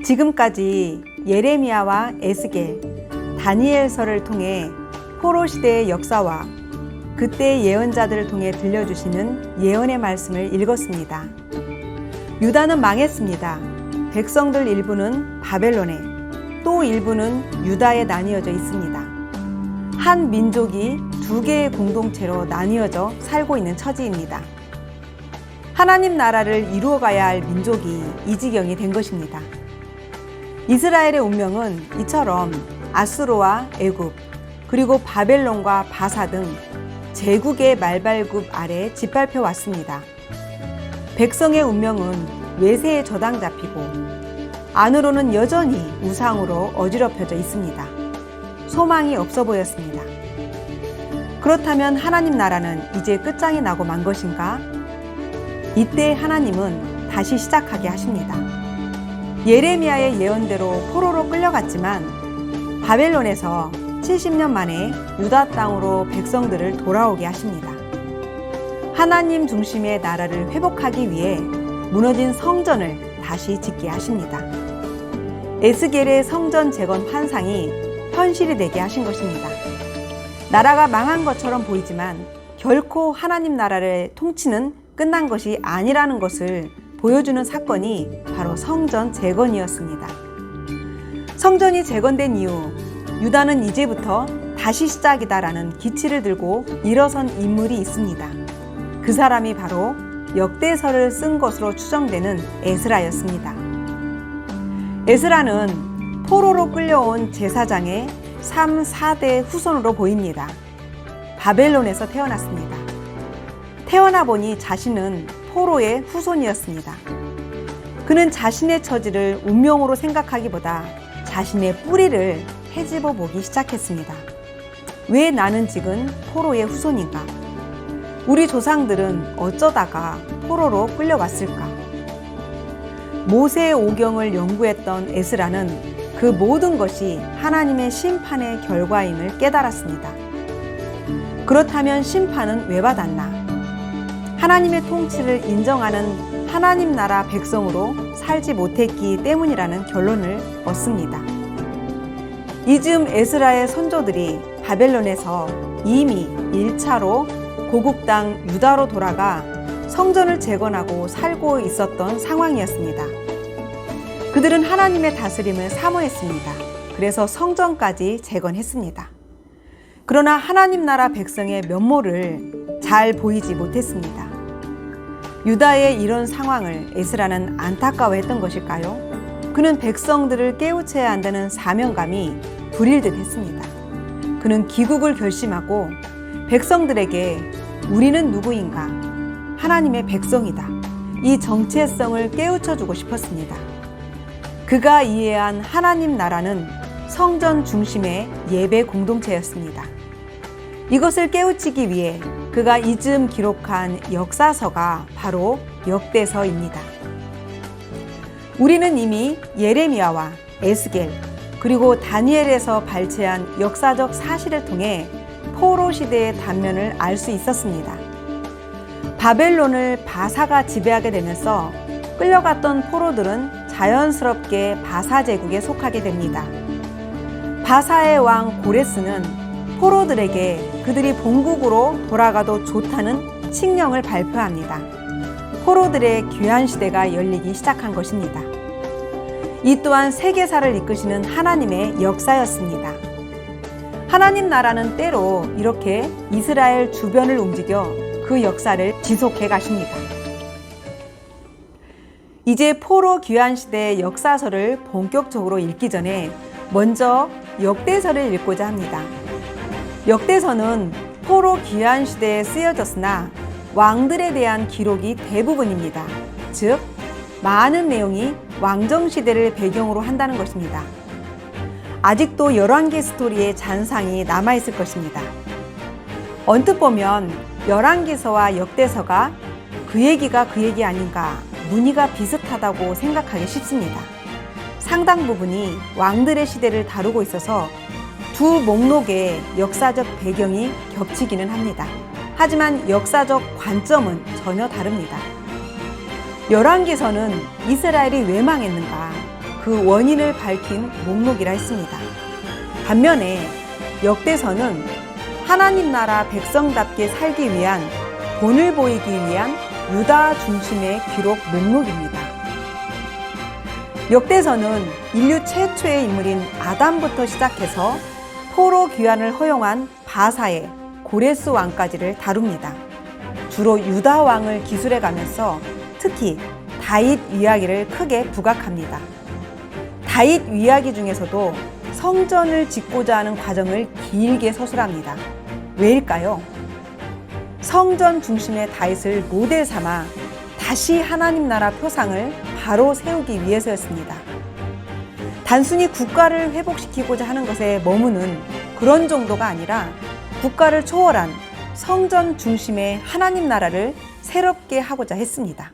지금까지 예레미야와 에스겔, 다니엘서를 통해 포로 시대의 역사와 그때의 예언자들을 통해 들려주시는 예언의 말씀을 읽었습니다. 유다는 망했습니다. 백성들 일부는 바벨론에, 또 일부는 유다에 나뉘어져 있습니다. 한 민족이 두 개의 공동체로 나뉘어져 살고 있는 처지입니다. 하나님 나라를 이루어가야 할 민족이 이 지경이 된 것입니다. 이스라엘의 운명은 이처럼 아수르와 애굽, 그리고 바벨론과 바사 등 제국의 말발굽 아래 짓밟혀 왔습니다. 백성의 운명은 외세에 저당 잡히고 안으로는 여전히 우상으로 어지럽혀져 있습니다. 소망이 없어 보였습니다. 그렇다면 하나님 나라는 이제 끝장이 나고 만 것인가? 이때 하나님은 다시 시작하게 하십니다. 예레미야의 예언대로 포로로 끌려갔지만 바벨론에서 70년 만에 유다 땅으로 백성들을 돌아오게 하십니다. 하나님 중심의 나라를 회복하기 위해 무너진 성전을 다시 짓게 하십니다. 에스겔의 성전 재건 환상이 현실이 되게 하신 것입니다. 나라가 망한 것처럼 보이지만 결코 하나님 나라의 통치는 끝난 것이 아니라는 것을 보여주는 사건이 바로 성전 재건이었습니다. 성전이 재건된 이후 유다는 이제부터 다시 시작이다라는 기치를 들고 일어선 인물이 있습니다. 그 사람이 바로 역대서를 쓴 것으로 추정되는 에스라였습니다. 에스라는 포로로 끌려온 제사장의 3, 4대 후손으로 보입니다. 바벨론에서 태어났습니다. 태어나 보니 자신은 포로의 후손이었습니다. 그는 자신의 처지를 운명으로 생각하기보다 자신의 뿌리를 헤집어 보기 시작했습니다. 왜 나는 지금 포로의 후손인가? 우리 조상들은 어쩌다가 포로로 끌려왔을까? 모세의 오경을 연구했던 에스라는 그 모든 것이 하나님의 심판의 결과임을 깨달았습니다. 그렇다면 심판은 왜 받았나? 하나님의 통치를 인정하는 하나님 나라 백성으로 살지 못했기 때문이라는 결론을 얻습니다. 이즈음 에스라의 선조들이 바벨론에서 이미 1차로 고국 땅 유다로 돌아가 성전을 재건하고 살고 있었던 상황이었습니다. 그들은 하나님의 다스림을 사모했습니다. 그래서 성전까지 재건했습니다. 그러나 하나님 나라 백성의 면모를 잘 보이지 못했습니다. 유다의 이런 상황을 에스라는 안타까워했던 것일까요? 그는 백성들을 깨우쳐야 한다는 사명감이 불일 듯 했습니다. 그는 귀국을 결심하고 백성들에게 우리는 누구인가? 하나님의 백성이다. 이 정체성을 깨우쳐주고 싶었습니다. 그가 이해한 하나님 나라는 성전 중심의 예배 공동체였습니다. 이것을 깨우치기 위해 그가 이즈음 기록한 역사서가 바로 역대서입니다. 우리는 이미 예레미야와 에스겔 그리고 다니엘에서 발췌한 역사적 사실을 통해 포로 시대의 단면을 알 수 있었습니다. 바벨론을 바사가 지배하게 되면서 끌려갔던 포로들은 자연스럽게 바사 제국에 속하게 됩니다. 바사의 왕 고레스는 포로들에게 그들이 본국으로 돌아가도 좋다는 칙령을 발표합니다. 포로들의 귀환 시대가 열리기 시작한 것입니다. 이 또한 세계사를 이끄시는 하나님의 역사였습니다. 하나님 나라는 때로 이렇게 이스라엘 주변을 움직여 그 역사를 지속해 가십니다. 이제 포로 귀환 시대의 역사서를 본격적으로 읽기 전에 먼저 역대서를 읽고자 합니다. 역대서는 포로 귀환 시대에 쓰여졌으나 왕들에 대한 기록이 대부분입니다. 즉, 많은 내용이 왕정시대를 배경으로 한다는 것입니다. 아직도 열왕기 스토리의 잔상이 남아있을 것입니다. 언뜻 보면 열왕기서와 역대서가 그 얘기가 그 얘기 아닌가, 무늬가 비슷하다고 생각하기 쉽습니다. 상당 부분이 왕들의 시대를 다루고 있어서 두 목록의 역사적 배경이 겹치기는 합니다. 하지만 역사적 관점은 전혀 다릅니다. 열왕기서는 이스라엘이 왜 망했는가, 그 원인을 밝힌 목록이라 했습니다. 반면에 역대서는 하나님 나라 백성답게 살기 위한 본을 보이기 위한 유다 중심의 기록 목록입니다. 역대서는 인류 최초의 인물인 아담부터 시작해서 포로 귀환을 허용한 바사의 고레스 왕까지를 다룹니다. 주로 유다 왕을 기술해 가면서 특히 다윗 이야기를 크게 부각합니다. 다윗 이야기 중에서도 성전을 짓고자 하는 과정을 길게 서술합니다. 왜일까요? 성전 중심의 다윗을 모델 삼아 다시 하나님 나라 표상을 바로 세우기 위해서였습니다. 단순히 국가를 회복시키고자 하는 것에 머무는 그런 정도가 아니라 국가를 초월한 성전 중심의 하나님 나라를 새롭게 하고자 했습니다.